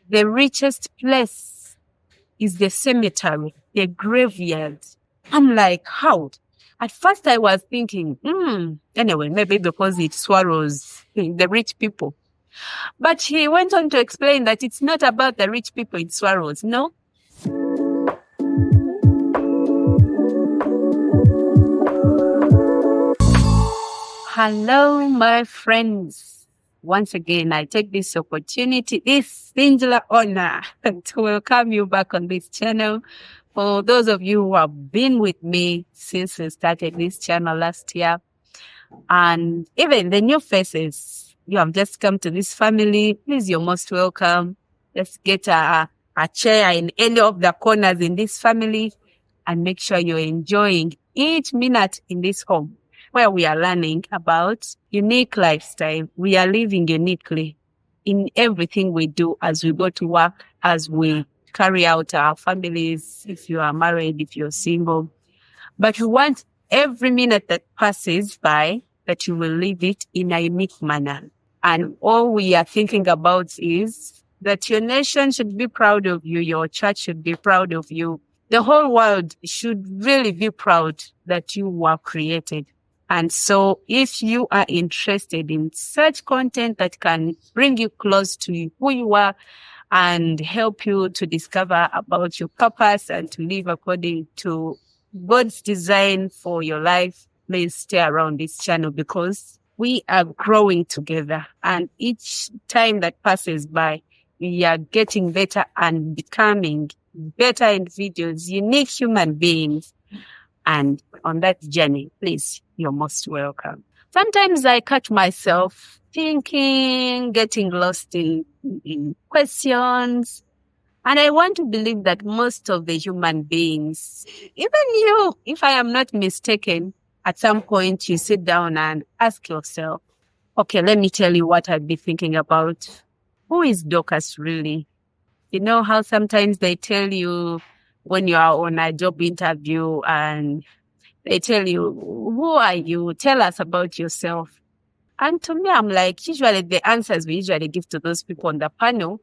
the richest place is the cemetery, the graveyard. I'm like, how? At first I was thinking, anyway, maybe because it swallows the rich people. But he went on to explain that it's not about the rich people it swallows. No. Hello, my friends. Once again, I take this opportunity, this singular honor to welcome you back on this channel. For those of you who have been with me since we started this channel last year, and even the new faces, you have just come to this family, please, you're most welcome. Let's get a chair in any of the corners in this family and make sure you're enjoying each minute in this home, where we are learning about unique lifestyle. We are living uniquely in everything we do as we go to work, as we carry out our families, if you are married, if you're single. But we want every minute that passes by that you will live it in a unique manner. And all we are thinking about is that your nation should be proud of you, your church should be proud of you. The whole world should really be proud that you were created. And so if you are interested in such content that can bring you close to who you are and help you to discover about your purpose and to live according to God's design for your life, please stay around this channel because we are growing together. And each time that passes by, we are getting better and becoming better individuals, unique human beings. And on that journey, please, you're most welcome. Sometimes I catch myself thinking, getting lost in questions. And I want to believe that most of the human beings, even you, if I am not mistaken, at some point you sit down and ask yourself, okay, let me tell you what I've been thinking about. Who is Dorcas really? You know how sometimes they tell you when you are on a job interview and they tell you, who are you? Tell us about yourself. And to me, I'm like, usually the answers we usually give to those people on the panel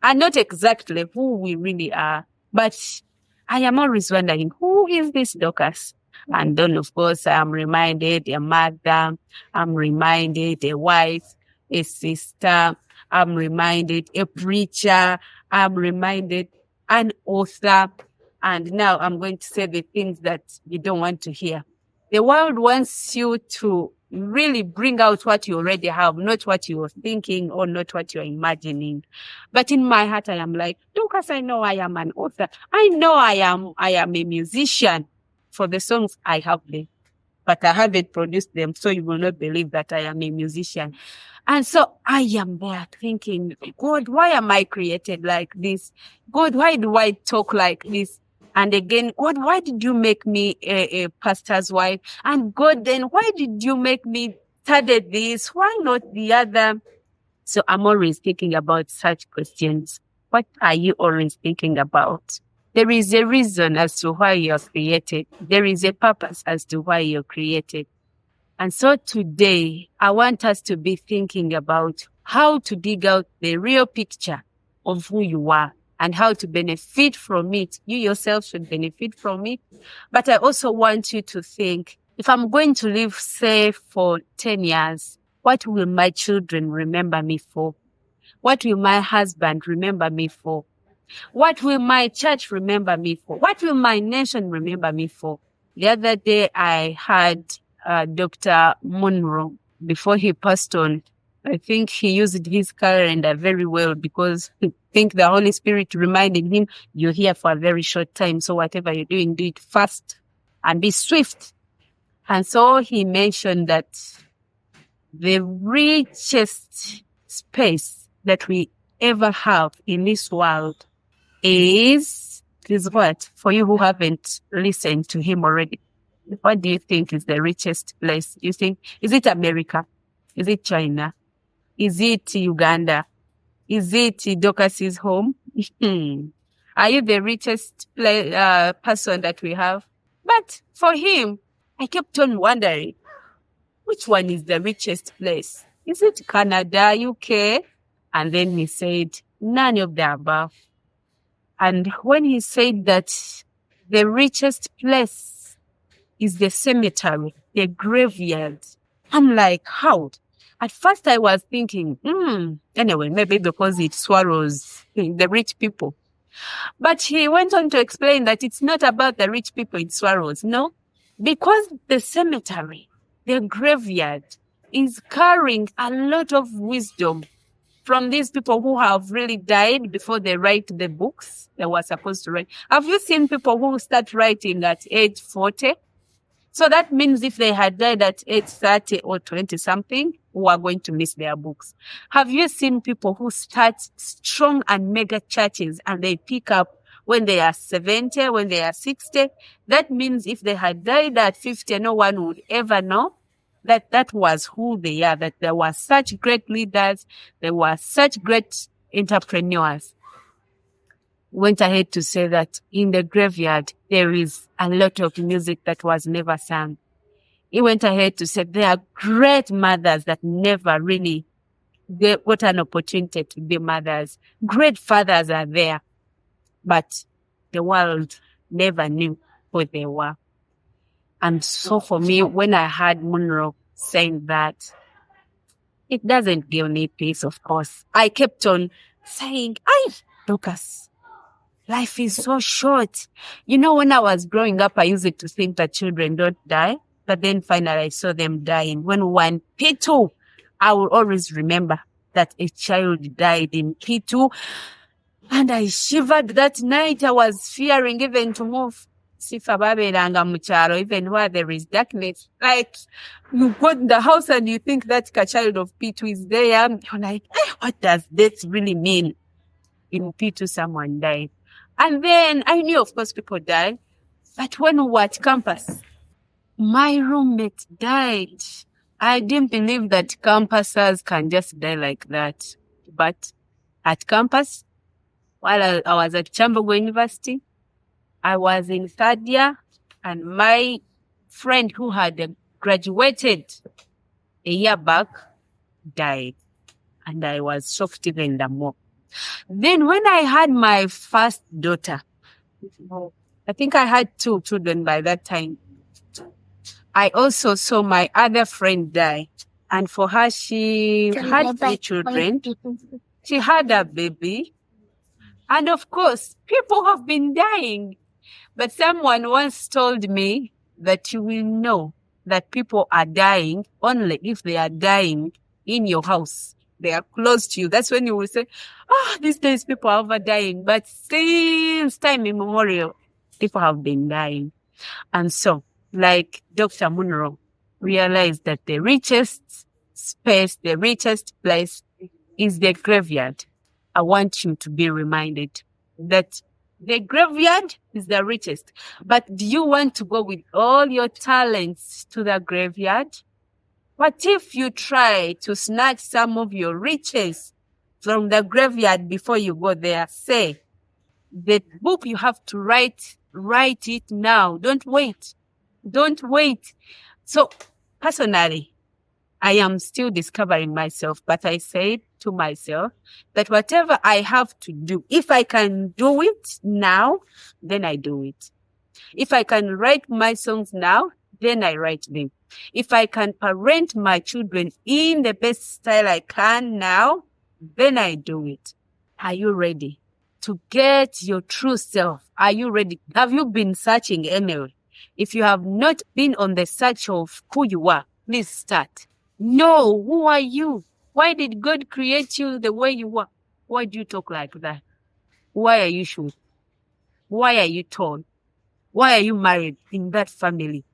are not exactly who we really are. But I am always wondering, who is this Dorcas? And then, of course, I'm reminded a mother, I'm reminded a wife, a sister, I'm reminded a preacher, I'm reminded an author. And now I'm going to say the things that you don't want to hear. The world wants you to really bring out what you already have, not what you were thinking or not what you're imagining. But in my heart, I am like, Dorcas, I know I am an author. I know I am a musician for the songs I have there, but I haven't produced them. So you will not believe that I am a musician. And so I am there thinking, God, why am I created like this? God, why do I talk like this? And again, God, why did you make me a pastor's wife? And God, then why did you make me study this? Why not the other? So I'm always thinking about such questions. What are you always thinking about? There is a reason as to why you're created. There is a purpose as to why you're created. And so today, I want us to be thinking about how to dig out the real picture of who you are and how to benefit from it. You yourself should benefit from it. But I also want you to think, if I'm going to live, say, for 10 years, what will my children remember me for? What will my husband remember me for? What will my church remember me for? What will my nation remember me for? The other day, I had Dr. Munro, before he passed on. I think he used his calendar very well because I think the Holy Spirit reminded him, you're here for a very short time. So whatever you're doing, do it fast and be swift. And so he mentioned that the richest space that we ever have in this world is what? For you who haven't listened to him already, what do you think is the richest place? You think, is it America? Is it China? Is it Uganda? Is it Dorcas's home? Are you the richest person that we have? But for him, I kept on wondering, which one is the richest place? Is it Canada, UK? And then he said, None of the above. And when he said that the richest place is the cemetery, the graveyard, I'm like, how? At first I was thinking, anyway, maybe because it swallows the rich people. But he went on to explain that it's not about the rich people it swallows. No, because the cemetery, the graveyard, is carrying a lot of wisdom from these people who have really died before they write the books they were supposed to write. Have you seen people who start writing at age 40? So that means if they had died at age 30 or 20 something, who are going to miss their books. Have you seen people who start strong and mega churches and they pick up when they are 70, when they are 60? That means if they had died at 50, no one would ever know that was who they are, that there were such great leaders, there were such great entrepreneurs. Went ahead to say that in the graveyard, there is a lot of music that was never sung. He went ahead to say there are great mothers that never really got an opportunity to be mothers. Great fathers are there, but the world never knew who they were. And so for me, when I heard Munro saying that, it doesn't give me peace, of course. I kept on saying, Lucas, life is so short. You know, when I was growing up, I used to think that children don't die. But then finally I saw them dying. When we were in P2, I will always remember that a child died in P2. And I shivered that night. I was fearing even to move. Sifa babelanga mucharo, even where there is darkness. Like, you go in the house and you think that a child of P2 is there. You're like, what does this really mean? In P2, someone died. And then I knew, of course, people died. But when we were at campus, my roommate died. I didn't believe that campusers can just die like that. But at campus, while I was at Chambogo University, I was in third year, and my friend who had graduated a year back died. And I was shocked even more. Then when I had my first daughter, I think I had 2 children by that time, I also saw my other friend die. And for her, she had 3 children. She had a baby. And of course, people have been dying. But someone once told me that you will know that people are dying only if they are dying in your house. They are close to you. That's when you will say, these days people are over dying. But since time immemorial, people have been dying. And so, like Dr. Munro realized that the richest space, the richest place is the graveyard. I want you to be reminded that the graveyard is the richest. But do you want to go with all your talents to the graveyard? What if you try to snatch some of your riches from the graveyard before you go there? Say, the book you have to write it now. Don't wait. Don't wait. So, personally, I am still discovering myself, but I said to myself that whatever I have to do, if I can do it now, then I do it. If I can write my songs now, then I write them. If I can parent my children in the best style I can now, then I do it. Are you ready to get your true self? Are you ready? Have you been searching anyway? If you have not been on the search of who you are, please start. Know who are you? Why did God create you the way you are? Why do you talk like that? Why are you short? Why are you tall? Why are you married in that family?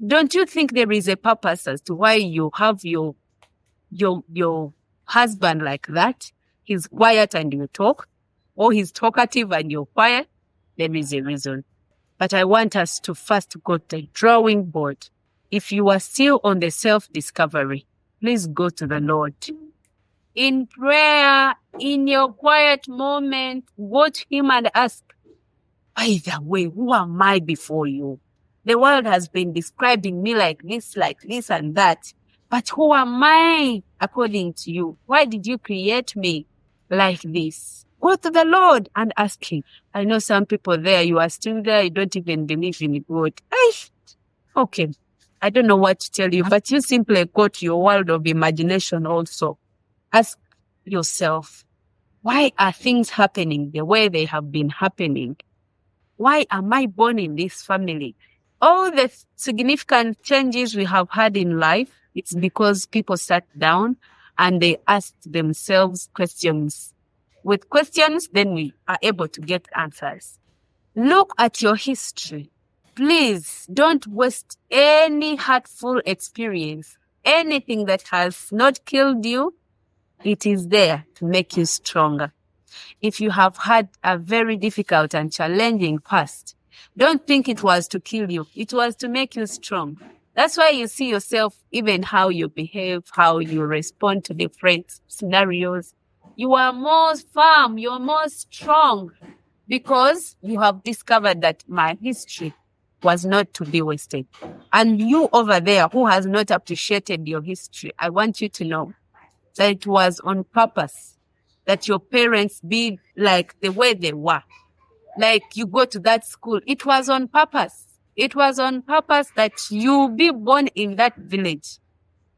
Don't you think there is a purpose as to why you have your husband like that? He's quiet and you talk, or he's talkative and you're quiet? There is a reason. But I want us to first go to the drawing board. If you are still on the self-discovery, please go to the Lord. In prayer, in your quiet moment, go to Him and ask, by the way, who am I before you? The world has been describing me like this and that. But who am I according to you? Why did you create me? like this. Go to the Lord and ask him. I know some people there, you are still there, you don't even believe in God. Okay. I don't know what to tell you, but you simply go to your world of imagination also. Ask yourself, why are things happening the way they have been happening? Why am I born in this family? All the significant changes we have had in life, it's because people sat down and they asked themselves questions. With questions, then we are able to get answers. Look at your history. Please don't waste any hurtful experience. Anything that has not killed you, it is there to make you stronger. If you have had a very difficult and challenging past, don't think it was to kill you. It was to make you strong. That's why you see yourself, even how you behave, how you respond to different scenarios. You are more firm, you're more strong because you have discovered that my history was not to be wasted. And you over there who has not appreciated your history, I want you to know that it was on purpose that your parents be like the way they were. Like you go to that school, it was on purpose. It was on purpose that you be born in that village.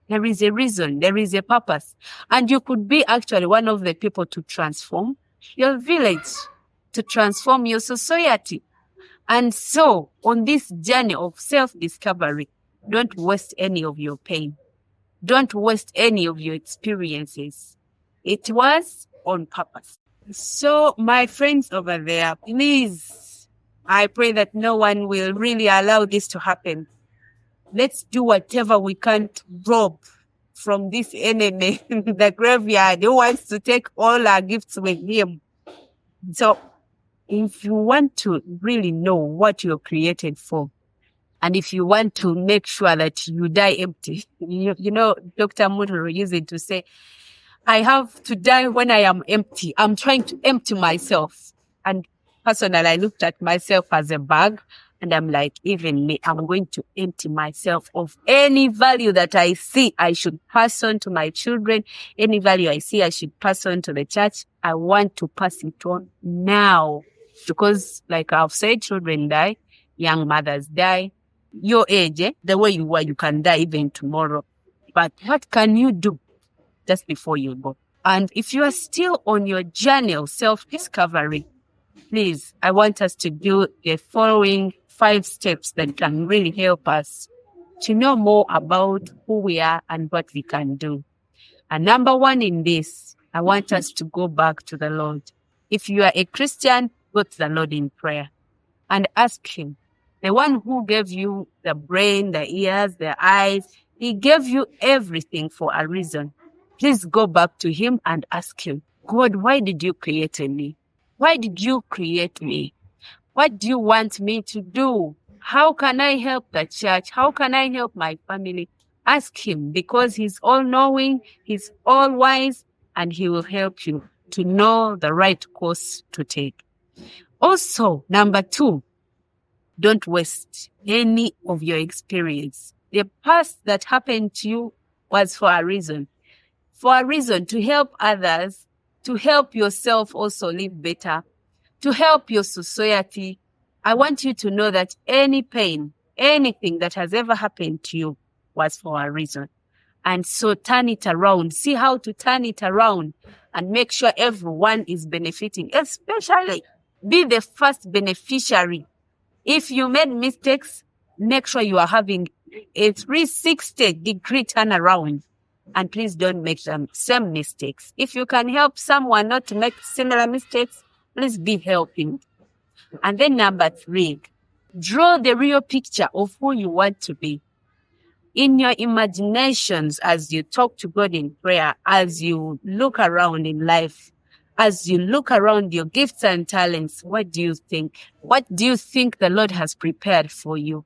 There is a reason, there is a purpose. And you could be actually one of the people to transform your village, to transform your society. And so on this journey of self-discovery, don't waste any of your pain. Don't waste any of your experiences. It was on purpose. So my friends over there, please, I pray that no one will really allow this to happen. Let's do whatever we can to rob from this enemy, the graveyard, who wants to take all our gifts with him. So if you want to really know what you're created for, and if you want to make sure that you die empty, you know, Dr. Mudro used it to say, I have to die when I am empty. I'm trying to empty myself. And personally, I looked at myself as a bag and I'm like, even me, I'm going to empty myself of any value that I see I should pass on to my children. Any value I see I should pass on to the church. I want to pass it on now. Because like I've said, children die, young mothers die. Your age, the way you are, you can die even tomorrow. But what can you do just before you go? And if you are still on your journey of self-discovery, please, I want us to do the following 5 steps that can really help us to know more about who we are and what we can do. And number 1 in this, I want us to go back to the Lord. If you are a Christian, go to the Lord in prayer and ask him. The one who gave you the brain, the ears, the eyes, he gave you everything for a reason. Please go back to him and ask him, God, why did you create me? Why did you create me? What do you want me to do? How can I help the church? How can I help my family? Ask him, because he's all-knowing, he's all-wise, and he will help you to know the right course to take. Also, number 2, don't waste any of your experience. The past that happened to you was for a reason. For a reason to help others, to help yourself also live better, to help your society. I want you to know that any pain, anything that has ever happened to you was for a reason. And so turn it around. See how to turn it around and make sure everyone is benefiting. Especially be the first beneficiary. If you made mistakes, make sure you are having a 360-degree turnaround. And please don't make the same mistakes. If you can help someone not to make similar mistakes, please be helping. And then number 3, draw the real picture of who you want to be. In your imaginations, as you talk to God in prayer, as you look around in life, as you look around your gifts and talents, what do you think? What do you think the Lord has prepared for you?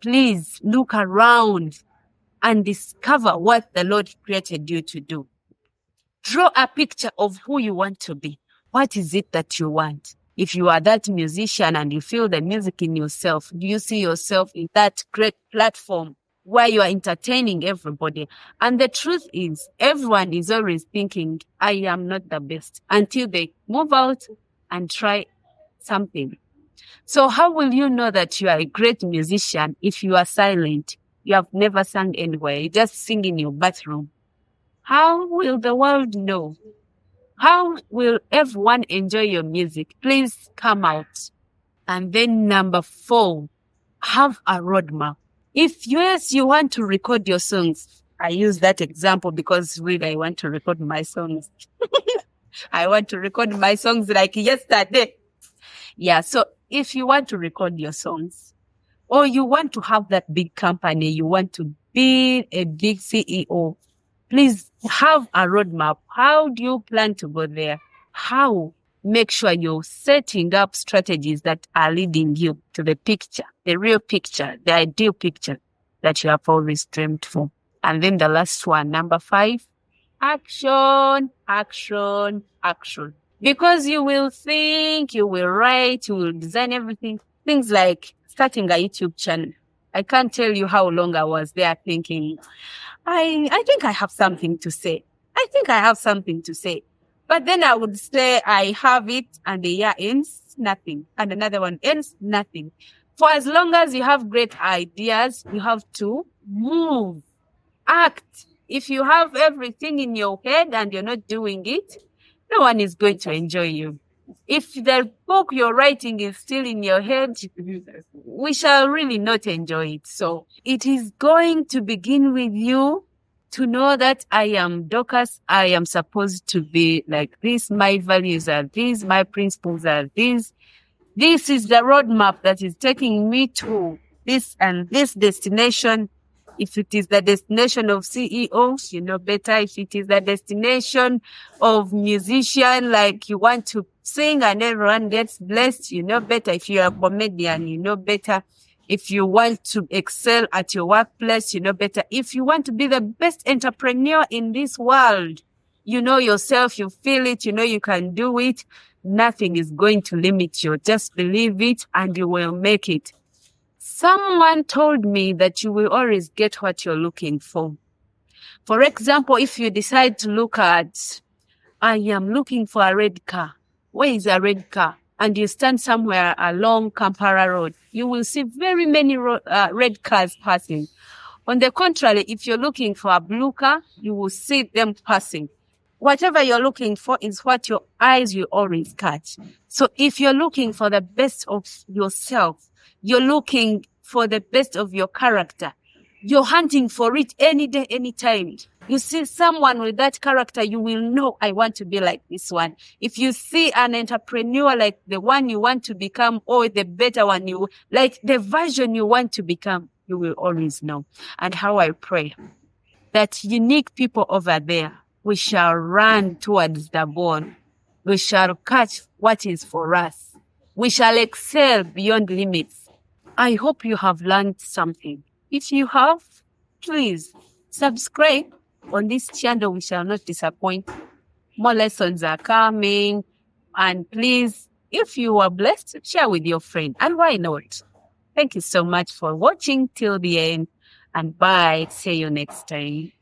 Please look around and discover what the Lord created you to do. Draw a picture of who you want to be. What is it that you want? If you are that musician and you feel the music in yourself, do you see yourself in that great platform where you are entertaining everybody. And the truth is, everyone is always thinking, I am not the best, until they move out and try something. So how will you know that you are a great musician if you are silent? You have never sung anywhere. You just sing in your bathroom. How will the world know? How will everyone enjoy your music? Please come out. And then number 4, have a roadmap. If yes, you want to record your songs. I use that example because really I want to record my songs. I want to record my songs like yesterday. Yeah. So if you want to record your songs, or you want to have that big company, you want to be a big CEO, please have a roadmap. How do you plan to go there? How? Make sure you're setting up strategies that are leading you to the picture, the real picture, the ideal picture that you have always dreamed for. And then the last one, number 5, action, action, action. Because you will think, you will write, you will design everything. Things like starting a YouTube channel. I can't tell you how long I was there thinking, I think I have something to say. I think I have something to say. But then I would say I have it and the year ends, nothing. And another one ends, nothing. For as long as you have great ideas, you have to move, act. If you have everything in your head and you're not doing it, no one is going to enjoy you. If the book you're writing is still in your head, we shall really not enjoy it. So it is going to begin with you to know that I am Dorcas. I am supposed to be like this. My values are these. My principles are these. This is the roadmap that is taking me to this and this destination. If it is the destination of CEO, you know better. If it is the destination of musician, like you want to sing and everyone gets blessed, you know better. If you're a comedian, you know better. If you want to excel at your workplace, you know better. If you want to be the best entrepreneur in this world, you know yourself, you feel it, you know you can do it. Nothing is going to limit you. Just believe it and you will make it. Someone told me that you will always get what you're looking for. For example, if you decide to look at, I am looking for a red car. Where is a red car? And you stand somewhere along Kampala Road, you will see very many red cars passing. On the contrary, if you're looking for a blue car, you will see them passing. Whatever you're looking for is what your eyes will always catch. So if you're looking for the best of yourself, you're looking for the best of your character, you're hunting for it any day, any time. You see someone with that character, you will know, I want to be like this one. If you see an entrepreneur like the one you want to become, or the better one, you like the version you want to become, you will always know. And how I pray that unique people over there, we shall run towards the ball. We shall catch what is for us. We shall excel beyond limits. I hope you have learned something. If you have, please subscribe on this channel. We shall not disappoint. More lessons are coming. And please, if you are blessed, share with your friend. And why not? Thank you so much for watching till the end. And bye. See you next time.